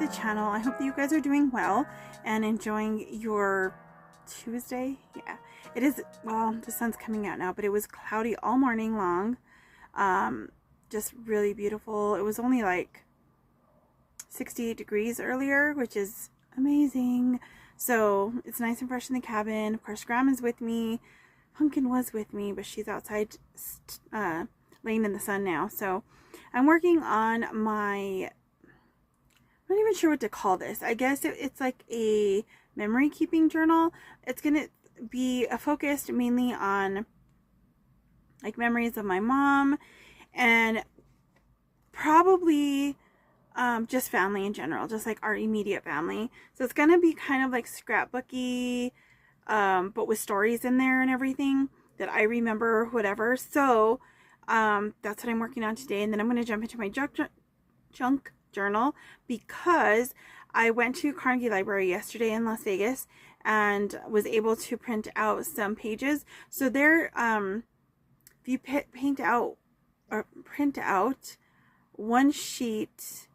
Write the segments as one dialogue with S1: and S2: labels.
S1: the channel. I hope that you guys are doing well and enjoying your Tuesday. Yeah, it is, well, the sun's coming out now, but it was cloudy all morning long. Just really beautiful. It was only like 68 degrees earlier, which is amazing. So it's nice and fresh in the cabin. Of course, Grandma's with me. Pumpkin was with me, but she's outside laying in the sun now. So I'm working on my, I'm not even sure what to call this. I guess it's like a memory keeping journal. It's going to be focused mainly on like memories of my mom and probably just family in general, just like our immediate family. So it's going to be kind of like scrapbooky, but with stories in there and everything that I remember, whatever. So that's what I'm working on today. And then I'm going to jump into my junk journal because I went to Carnegie Library yesterday in Las Vegas and was able to print out some pages. So there, if you paint out or print out one sheet,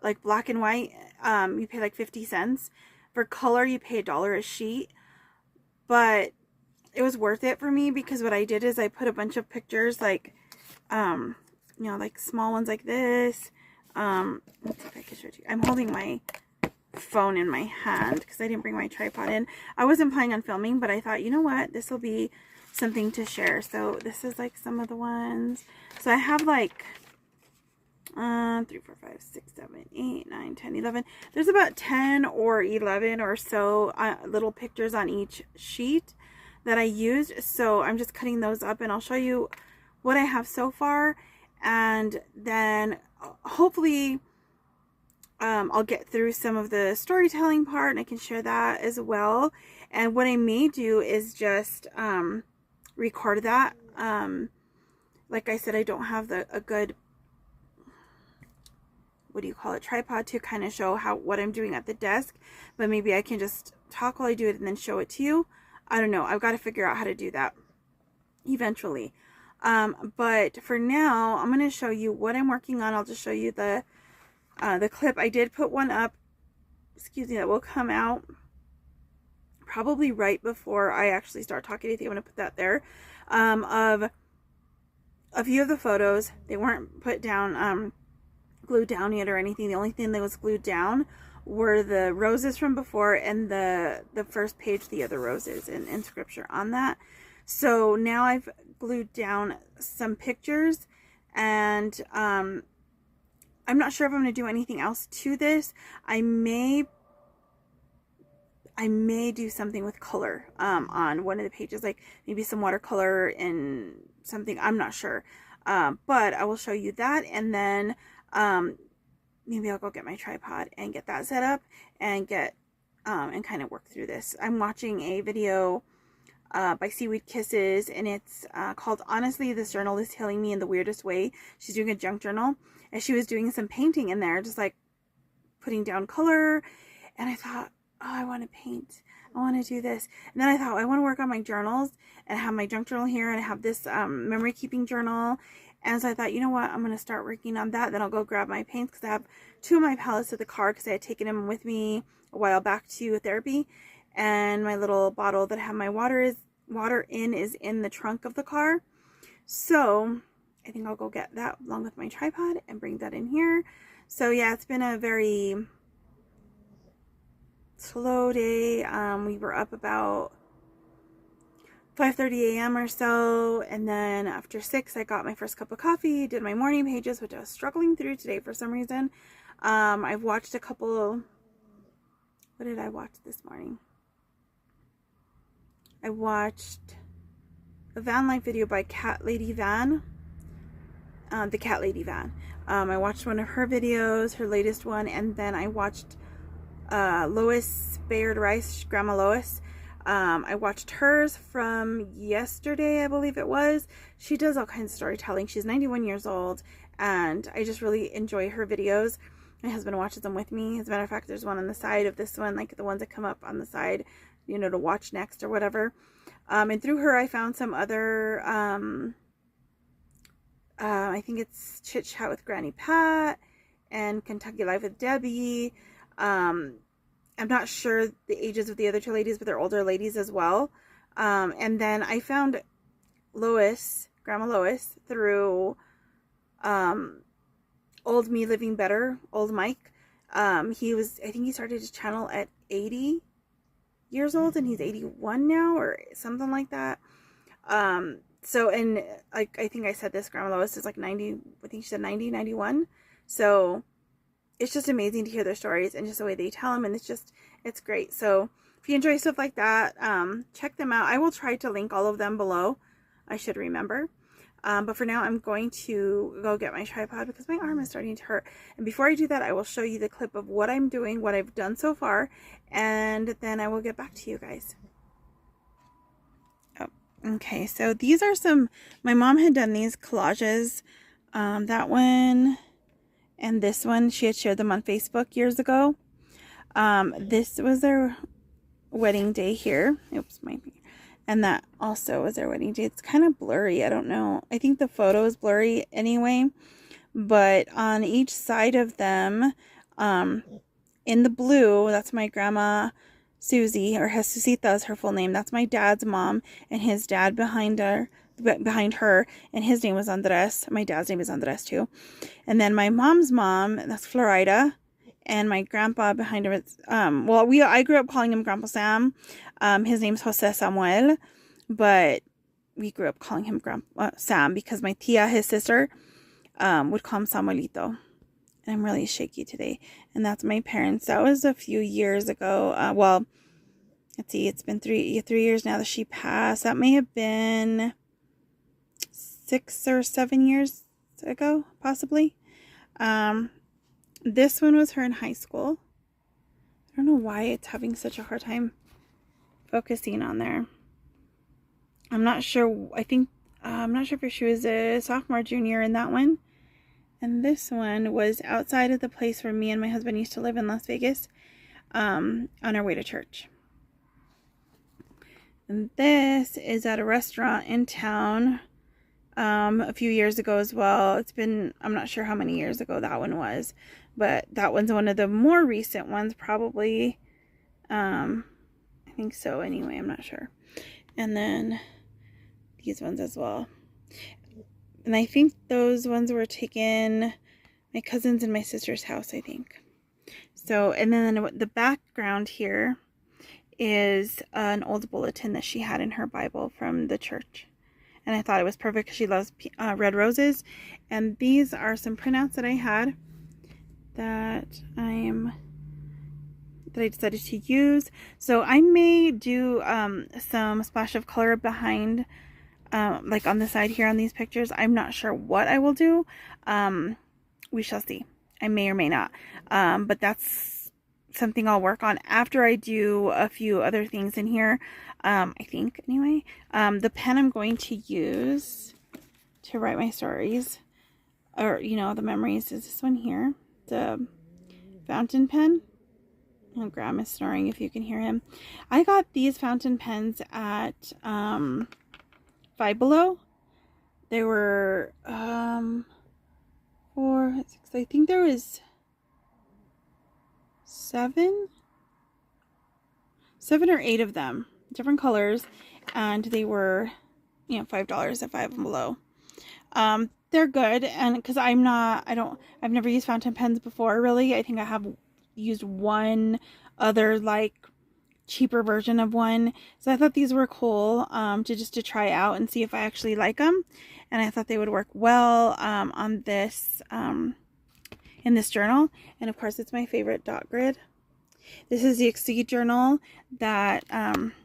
S1: like black and white, you pay like 50 cents. For color, you pay $1 a sheet. But it was worth it for me because what I did is I put a bunch of pictures, like, you know, like small ones like this. Let's see if I can show it to you. I'm holding my phone in my hand because I didn't bring my tripod in. I wasn't planning on filming, but I thought, you know what, this will be something to share. So this is like some of the ones. So I have like 3, 4, 5, 6, 7, 8, 9, 10, 11. There's about 10 or 11 or so little pictures on each sheet that I used. So I'm just cutting those up and I'll show you what I have so far. And then hopefully I'll get through some of the storytelling part and I can share that as well. And what I may do is just record that. Like I said, I don't have a good, what do you call it, tripod to kind of show what I'm doing at the desk, but maybe I can just talk while I do it and then show it to you. I don't know. I've got to figure out how to do that eventually. But for now, I'm going to show you what I'm working on. I'll just show you the clip. I did put one up, excuse me, that will come out probably right before I actually start talking. I think I'm going to put that there, of a few of the photos. They weren't put down, glued down yet or anything. The only thing that was glued down were the roses from before and the first page, the other roses in scripture on that. So now I've glued down some pictures and I'm not sure if I'm going to do anything else to this. I may do something with color on one of the pages, like maybe some watercolor and something. I'm not sure. But I will show you that, and then maybe I'll go get my tripod and get that set up and get and kind of work through this. I'm watching a video by Seaweed Kisses, and it's called Honestly, This Journal is Healing Me in the Weirdest Way. She's doing a junk journal, and she was doing some painting in there, just like putting down color. And I thought, oh, I want to paint. I want to do this. And then I thought, I want to work on my journals and have my junk journal here, and I have this memory keeping journal. And so I thought, you know what, I'm going to start working on that. Then I'll go grab my paints because I have 2 of my palettes at the car because I had taken them with me a while back to therapy. And my little bottle that I have my water in is in the trunk of the car. So I think I'll go get that along with my tripod and bring that in here. So yeah, it's been a very slow day. We were up about 5:30 a.m. or so, and then after 6 I got my first cup of coffee, did my morning pages, which I was struggling through today for some reason. I've watched a couple, what did I watch this morning? I watched a van life video by Cat Lady Van, the Cat Lady Van. I watched one of her videos, her latest one, and then I watched Lois Bayard Rice, Grandma Lois. I watched hers from yesterday, I believe it was. She does all kinds of storytelling. She's 91 years old, and I just really enjoy her videos. My husband watches them with me. As a matter of fact, there's one on the side of this one, like the ones that come up on the side, you know, to watch next or whatever. And through her, I found some other, I think it's Chit Chat with Granny Pat and Kentucky Life with Debbie. I'm not sure the ages of the other two ladies, but they're older ladies as well. And then I found Lois, Grandma Lois, through Old Me Living Better, Old Mike. I think he started his channel at 80 years old, and he's 81 now, or something like that. So, and like, I think I said this, Grandma Lois is like 90, I think she said 90, 91. So it's just amazing to hear their stories and just the way they tell them. And it's great. So if you enjoy stuff like that, check them out. I will try to link all of them below. I should remember. But for now, I'm going to go get my tripod because my arm is starting to hurt. And before I do that, I will show you the clip of what I'm doing, what I've done so far, and then I will get back to you guys. Oh, okay, so these are my mom had done these collages. That one and this one, she had shared them on Facebook years ago. This was their wedding day here. Oops, my finger. And that also was their wedding day. It's kind of blurry. I don't know. I think the photo is blurry anyway. But on each side of them, in the blue, that's my grandma Susie, or Jesucita is her full name. That's my dad's mom, and his dad behind her, and his name was Andres. My dad's name is Andres too. And then my mom's mom, that's Florida. And my grandpa behind him is, I grew up calling him Grandpa Sam. His name's Jose Samuel, but we grew up calling him Grandpa Sam because my tia, his sister, would call him Samuelito. And I'm really shaky today. And that's my parents. That was a few years ago. Let's see, it's been three years now that she passed. That may have been 6 or 7 years ago, possibly. This one was her in high school. I don't know why it's having such a hard time focusing on there. I'm not sure. I'm not sure if she was a sophomore, junior in that one. And this one was outside of the place where me and my husband used to live in Las Vegas, on our way to church. And this is at a restaurant in town, a few years ago as well. I'm not sure how many years ago that one was, but that one's one of the more recent ones, probably. I think so anyway, I'm not sure. And then these ones as well. And I think those ones were taken my cousin's and my sister's house, I think. So, and then the background here is an old bulletin that she had in her Bible from the church. And I thought it was perfect because she loves red roses. And these are some printouts that I had that I decided to use. So I may do some splash of color behind, like on the side here on these pictures. I'm not sure what I will do. We shall see. I may or may not. But that's something I'll work on after I do a few other things in here. I think anyway. The pen I'm going to use to write my stories, or the memories, is this one here, the fountain pen. Oh, Graham is snoring if you can hear him. I got these fountain pens at Five Below. They were 4, 6, I think there was 7 or 8 of them, different colors, and they were $5 at Five Below. They're good, and because I've never used fountain pens before, really. I think I have used one other like cheaper version of one, so I thought these were cool to try out and see if I actually like them. And I thought they would work well on this in this journal. And of course, it's my favorite dot grid. This is the Exceed journal that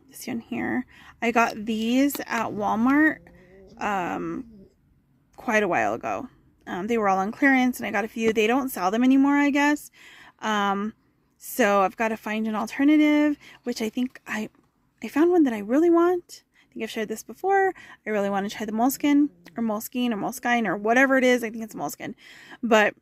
S1: this one here. I got these at Walmart quite a while ago. They were all on clearance, and I got a few. They don't sell them anymore, I guess. So I've got to find an alternative, which I think I found one that I really want. I think I've shared this before. I really want to try the Moleskine or whatever it is. I think it's Moleskine, but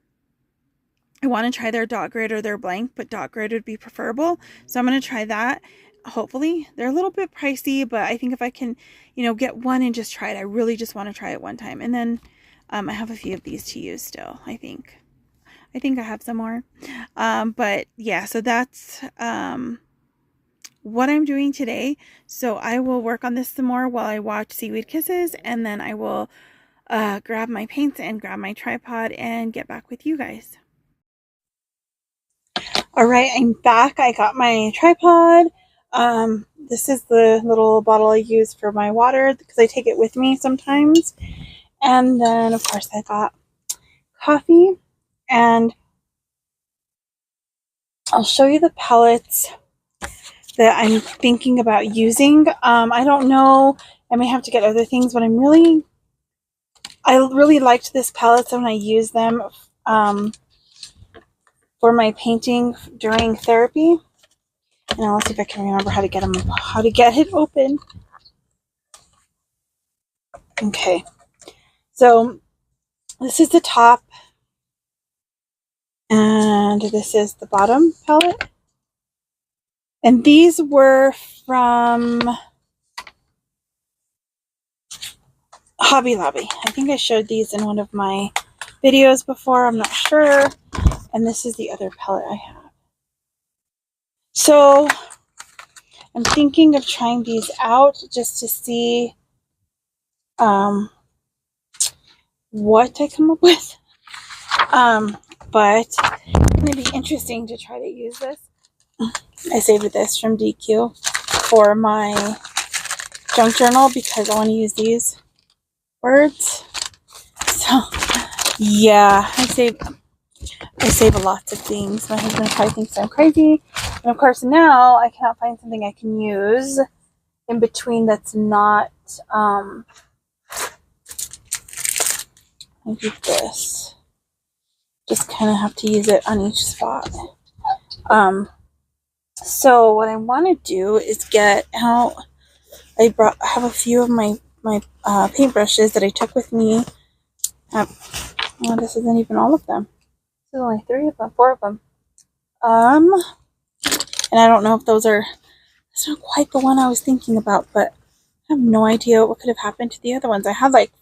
S1: I want to try their dot grid or their blank, but dot grid would be preferable. So I'm going to try that. Hopefully they're a little bit pricey, but I think if I can, get one and just try it, I really just want to try it one time. And then I have a few of these to use still, I think. I think I have some more. But yeah, so that's what I'm doing today. So I will work on this some more while I watch Seaweed Kisses, and then I will grab my paints and grab my tripod and get back with you guys. All right, I'm back. I got my tripod. This is the little bottle I use for my water because I take it with me sometimes. And then, of course, I got coffee, and I'll show you the palettes that I'm thinking about using. I don't know. I may have to get other things, but I really liked this palette when I used them for my painting during therapy. And I'll see if I can remember how to get it open. Okay, so this is the top, and this is the bottom palette. And these were from Hobby Lobby. I think I showed these in one of my videos before. I'm not sure. And this is the other palette I have. So I'm thinking of trying these out just to see what I come up with. But it's going to be interesting to try to use this. I saved this from DQ for my junk journal because I want to use these words. So yeah, I save lots of things. My husband probably thinks I'm crazy. And of course now I cannot find something I can use in between that's not I do this. Just kind of have to use it on each spot. So what I want to do is get out. I have a few of my paintbrushes that I took with me. Well, this isn't even all of them. There's only 4 of them. And I don't know if it's not quite the one I was thinking about, but I have no idea what could have happened to the other ones. I had like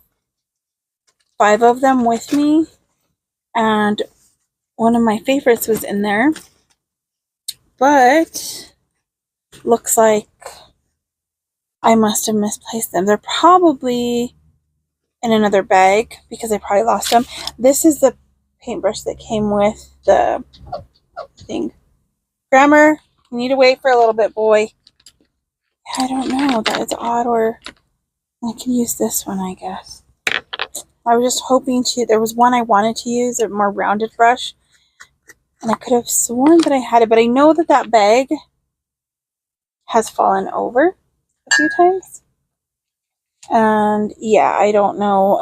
S1: 5 of them with me, and one of my favorites was in there, but looks like I must have misplaced them. They're probably in another bag because I probably lost them. This is the paintbrush that came with the thing. Grammar, you need to wait for a little bit, boy. I don't know. That is odd, or I can use this one, I guess. I was just hoping there was one I wanted to use, a more rounded brush, and I could have sworn that I had it, but I know that bag has fallen over a few times. And yeah, I don't know.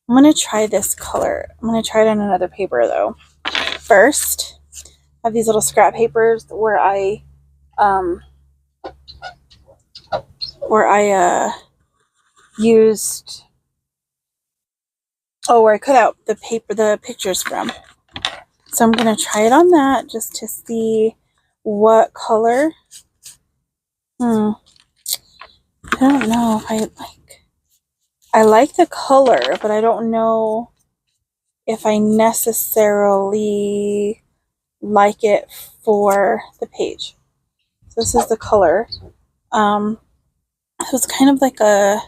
S1: I'm going to try this color. I'm going to try it on another paper though. First, I have these little scrap papers where I used, where I cut out the pictures from. So I'm going to try it on that just to see what color. I don't know if I like the color, but I don't know if I necessarily like it for the page. So this is the color. So it's kind of like a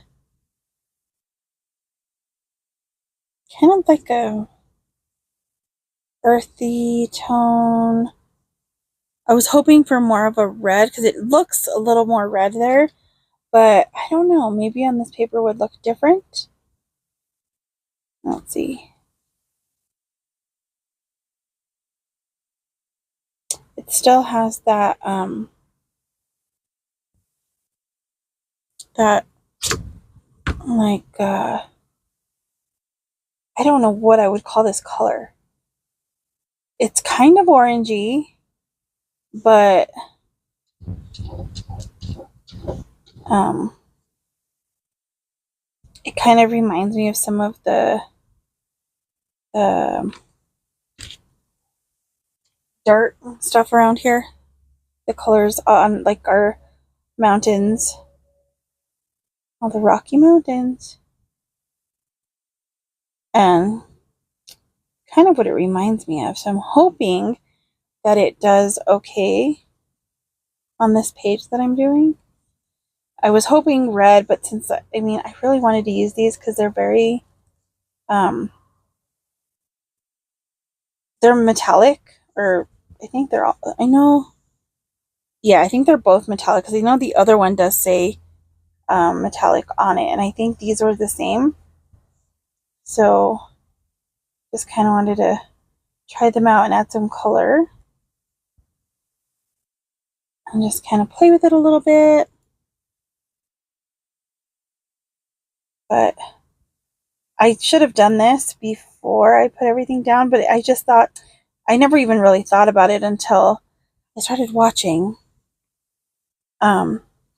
S1: earthy tone. I was hoping for more of a red because it looks a little more red there, but I don't know. Maybe on this paper would look different. Let's see. It still has that like I don't know what I would call this color. It's kind of orangey, but it kind of reminds me of some of the dirt stuff around here. The colors on like our mountains, all the Rocky Mountains, and kind of what it reminds me of. So I'm hoping that it does okay on this page that I'm doing. I was hoping red, but since, I really wanted to use these because they're very, they're metallic, or I think they're all, I think they're both metallic because I know the other one does say metallic on it, and I think these are the same. So just kind of wanted to try them out and add some color and just kind of play with it a little bit. But I should have done this before I put everything down, but I just thought, I never even really thought about it until I started watching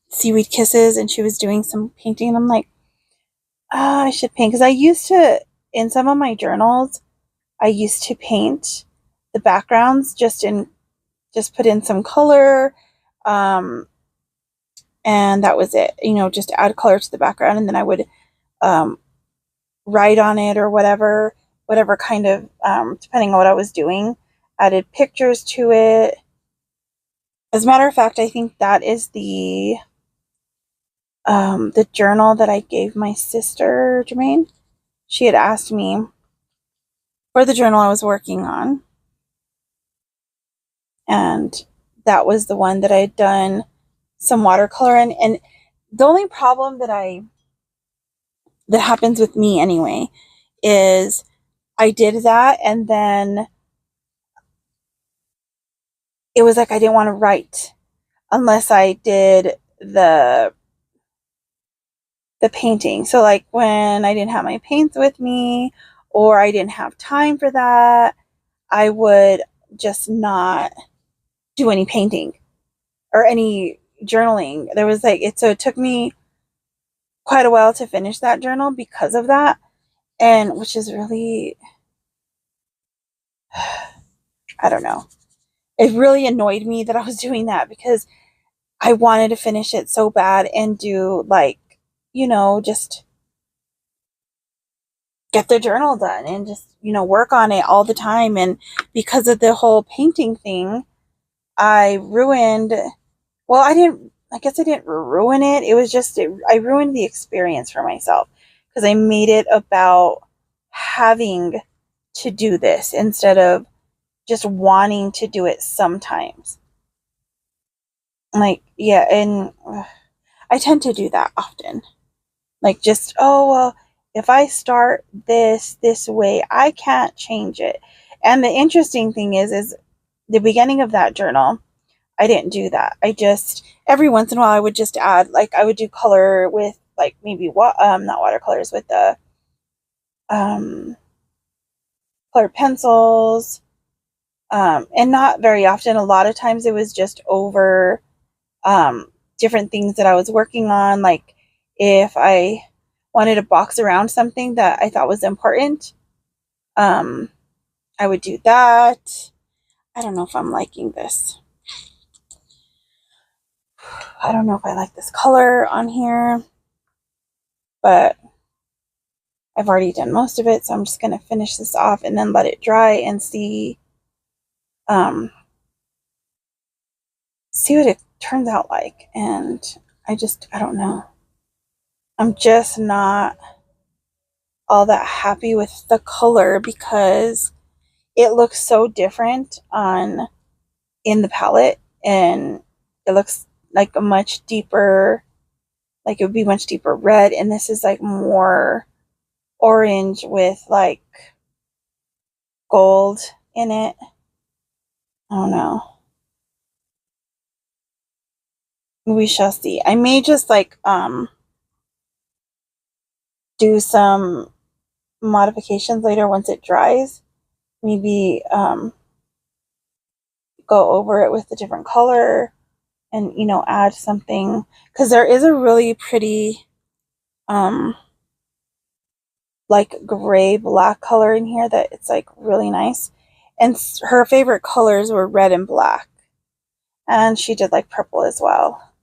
S1: Seaweed Kisses, and she was doing some painting, and I'm like, I should paint, because I used to, in some of my journals, I used to paint the backgrounds, just put in some color, and that was it, just add color to the background, and then I would write on it, or whatever kind of, depending on what I was doing, added pictures to it. As a matter of fact, I think that is the journal that I gave my sister, Jermaine. She had asked me for the journal I was working on, and that was the one that I had done some watercolor in. And the only problem that happens with me anyway is I did that, and then it was like I didn't want to write unless I did the painting. So like when I didn't have my paints with me, or I didn't have time for that, I would just not do any painting or any journaling. There was so it took me quite a while to finish that journal because of that, and which is really, I don't know. It really annoyed me that I was doing that, because I wanted to finish it so bad and do just get the journal done and just, work on it all the time. And because of the whole painting thing, I guess I didn't ruin it. It was just, I ruined the experience for myself, because I made it about having to do this instead of just wanting to do it sometimes. And I tend to do that often. Just, oh, well, if I start this way, I can't change it. And the interesting thing is the beginning of that journal, I didn't do that. I just, every once in a while, I would just add, I would do color with, maybe, not watercolors, with the, colored pencils, and not very often. A lot of times it was just over, different things that I was working on. Like, if I wanted to box around something that I thought was important, I would do that. I don't know if I'm liking this. I don't know if I like this color on here, but I've already done most of it, so I'm just going to finish this off and then let it dry and see what it turns out like. And I don't know. I'm just not all that happy with the color, because it looks so different in the palette, and it looks like a much deeper, it would be much deeper red, and this is more orange with gold in it. I don't know. We shall see. I may just do some modifications later once it dries. Maybe go over it with a different color and add something, because there is a really pretty gray black color in here that it's really nice. And her favorite colors were red and black, and she did purple as well.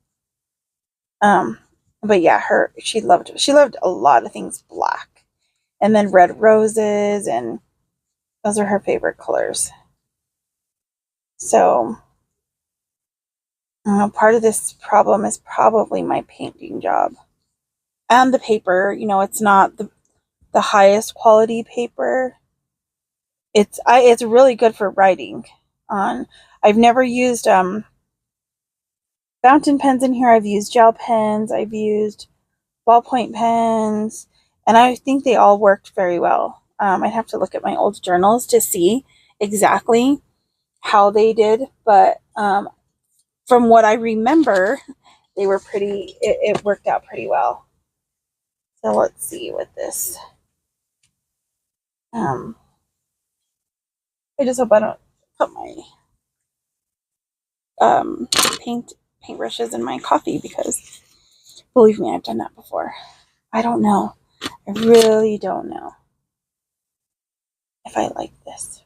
S1: But yeah, she loved a lot of things black, and then red roses, and Those are her favorite colors. So part of this problem is probably my painting job. And the paper, it's not the highest quality paper. It's really good for writing on. I've never used fountain pens in here. I've used gel pens. I've used ballpoint pens, and I think they all worked very well. I'd have to look at my old journals to see exactly how they did, but from what I remember, they were it worked out pretty well. So let's see with this. I just hope I don't put my paintbrushes in my coffee, because believe me, I've done that before. I don't know. I really don't know if I like this.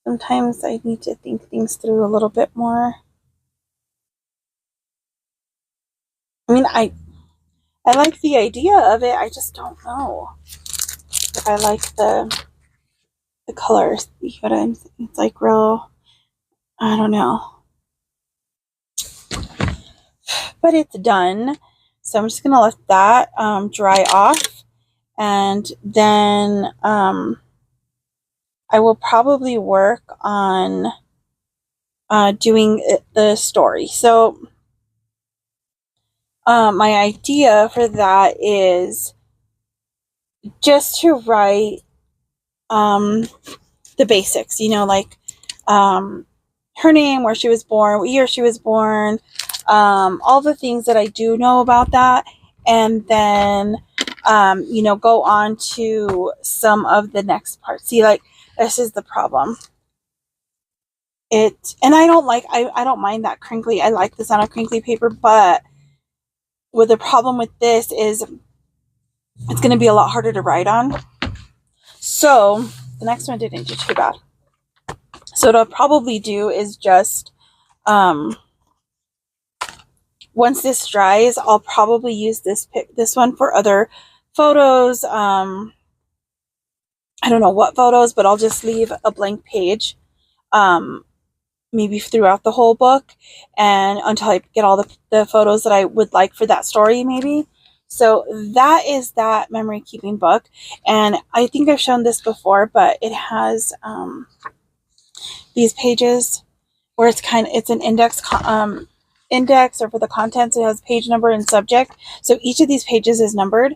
S1: Sometimes I need to think things through a little bit more. I mean, I like the idea of it. I just don't know if I like the colors. It's like real, I don't know. But it's done. So I'm just going to let that dry off. And then I will probably work on doing the story. So my idea for that is just to write the basics, like her name, where she was born, what year she was born, all the things that I do know about that, and then go on to some of the next parts. See, like, this is the problem. And I don't mind that crinkly. I like the sound of crinkly paper, but the problem with this is it's going to be a lot harder to write on. So the next one didn't do too bad. So what I'll probably do is just once this dries, I'll probably use this one for other photos. I don't know what photos, but I'll just leave a blank page, maybe throughout the whole book, and until I get all the photos that I would like for that story, maybe. So that is that memory keeping book, and I think I've shown this before, but it has these pages where it's an index or for the contents. It has page number and subject, so each of these pages is numbered,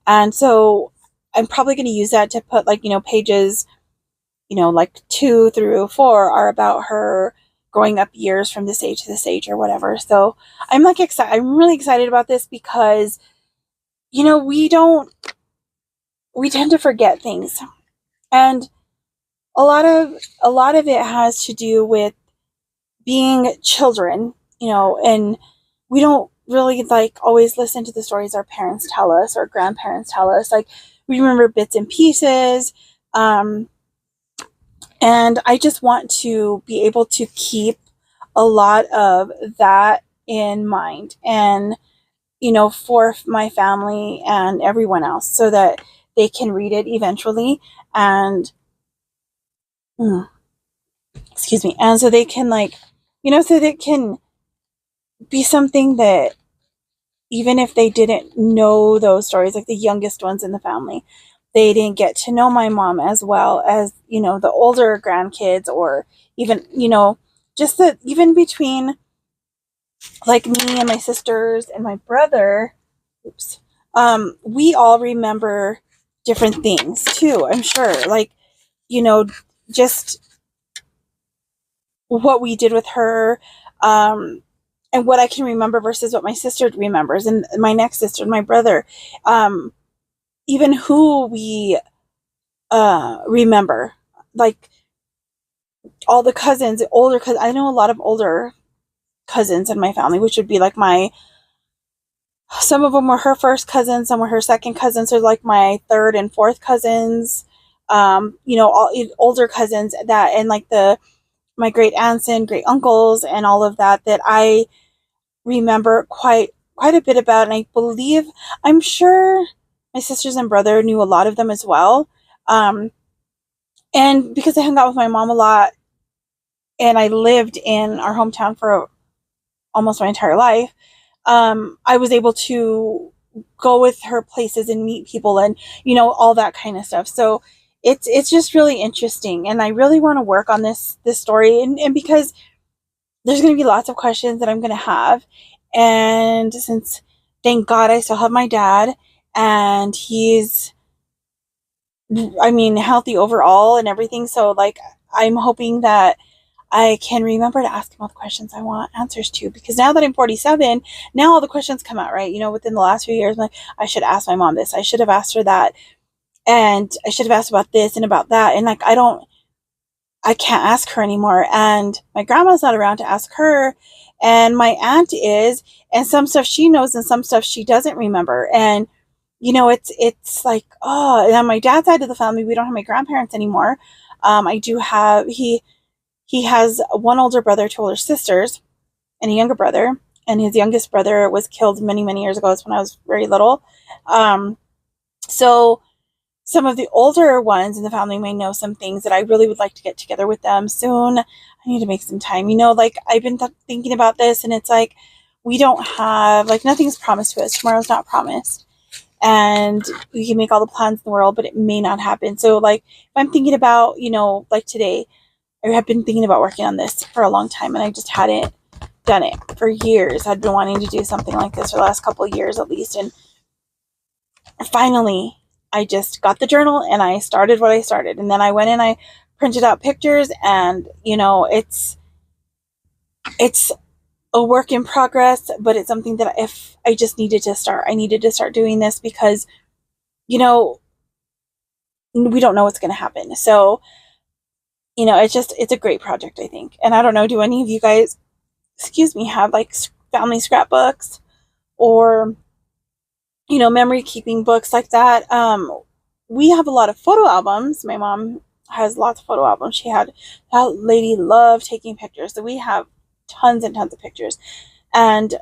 S1: and so I'm probably going to use that to put, like, pages, like 2 through 4 are about her growing up years from this age to this age or whatever. So I'm I'm really excited about this, because we tend to forget things, and a lot of it has to do with being children, and we don't really always listen to the stories our parents tell us or grandparents tell us. Like, we remember bits and pieces, and I just want to be able to keep a lot of that in mind, and for my family and everyone else, so that they can read it eventually, and excuse me, and so they can so that it can be something that, even if they didn't know those stories, like the youngest ones in the family, they didn't get to know my mom as well as, the older grandkids, or even, just that even between, like, me and my sisters and my brother, we all remember different things too, I'm sure. Like, just what we did with her, and what I can remember versus what my sister remembers, and my next sister and my brother, even who we remember, like all the cousins, older cousins. I know a lot of older cousins in my family, which would be like some of them were her first cousins, some were her second cousins, so like my third and fourth cousins, all older cousins, that, and like my great aunts and great uncles and all of that I remember quite a bit about. And I'm sure my sisters and brother knew a lot of them as well. And because I hung out with my mom a lot and I lived in our hometown for almost my entire life, I was able to go with her places and meet people and, all that kind of stuff. So it's just really interesting. And I really want to work on this story. And because there's going to be lots of questions that I'm going to have. And since, thank God, I still have my dad and he's, healthy overall and everything. So like, I'm hoping that I can remember to ask him all the questions I want answers to, because now that I'm 47, now all the questions come out, right? Within the last few years, I'm like, I should ask my mom this. I should have asked her that. And I should have asked about this and about that. And like, I can't ask her anymore. And my grandma's not around to ask her. And my aunt is, and some stuff she knows and some stuff she doesn't remember. And, it's like, oh, and on my dad's side of the family, we don't have my grandparents anymore. I do have, he has one older brother, two older sisters, and a younger brother. And his youngest brother was killed many, many years ago. That's when I was very little. So some of the older ones in the family may know some things that I really would like to get together with them soon. I need to make some time. Like I've been thinking about this, and it's like we don't have, like, nothing's promised to us. Tomorrow's not promised. And we can make all the plans in the world, but it may not happen. So like if I'm thinking about, like today, I have been thinking about working on this for a long time, and I just hadn't done it for years. I'd been wanting to do something like this for the last couple of years at least. And finally, I just got the journal and I started what I started. And then I went and I printed out pictures, and, it's a work in progress, but it's something that if I just needed to start, I needed to start doing this because, we don't know what's going to happen. So, it's a great project, I think. And I don't know, do any of you guys, have like family scrapbooks or, memory keeping books like that? We have a lot of photo albums. My mom has lots of photo albums. That lady loved taking pictures. So we have tons and tons of pictures. And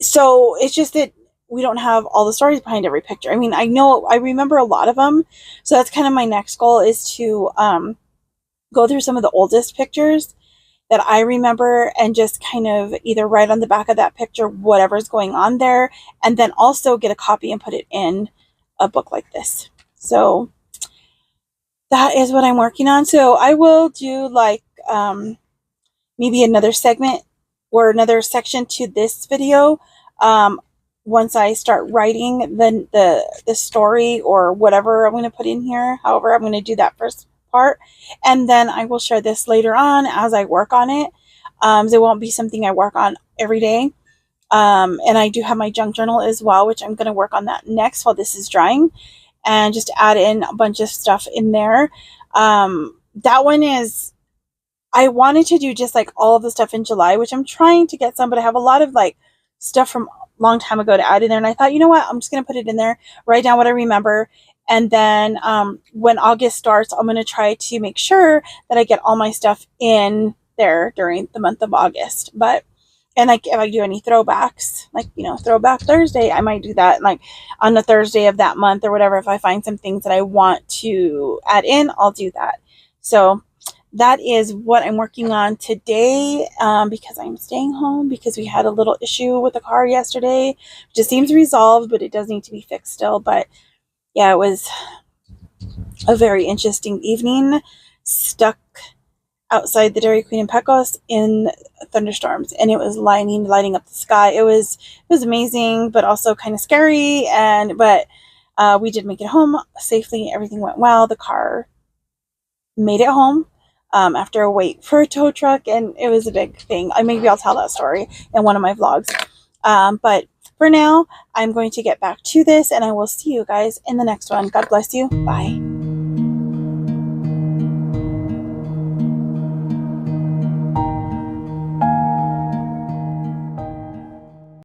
S1: so it's just that we don't have all the stories behind every picture. I remember a lot of them. So that's kind of my next goal, is to go through some of the oldest pictures that I remember and just kind of either write on the back of that picture whatever's going on there, and then also get a copy and put it in a book like this. So that is what I'm working on. So I will do like maybe another segment or another section to this video once I start writing the story or whatever I'm going to put in here. However, I'm going to do that first part, and then I will share this later on as I work on it. It won't be something I work on every day. And I do have my junk journal as well, which I'm going to work on that next while this is drying, and just add in a bunch of stuff in there. That one is, I wanted to do just like all of the stuff in July, which I'm trying to get some, but I have a lot of like stuff from a long time ago to add in there. And I thought, you know what, I'm just going to put it in there, write down what I remember. And then when August starts, I'm going to try to make sure that I get all my stuff in there during the month of August. And like if I do any throwbacks, like, Throwback Thursday, I might do that like on the Thursday of that month or whatever. If I find some things that I want to add in, I'll do that. So that is what I'm working on today, because I'm staying home because we had a little issue with the car yesterday. It just seems resolved, but it does need to be fixed still. But yeah, it was a very interesting evening, stuck outside the Dairy Queen in Pecos in thunderstorms, and it was lighting up the sky. It was amazing, but also kind of scary. But we did make it home safely. Everything went well. The car made it home after a wait for a tow truck, and it was a big thing. Maybe I'll tell that story in one of my vlogs. But for now, I'm going to get back to this, and I will see you guys in the next one. God bless you. Bye.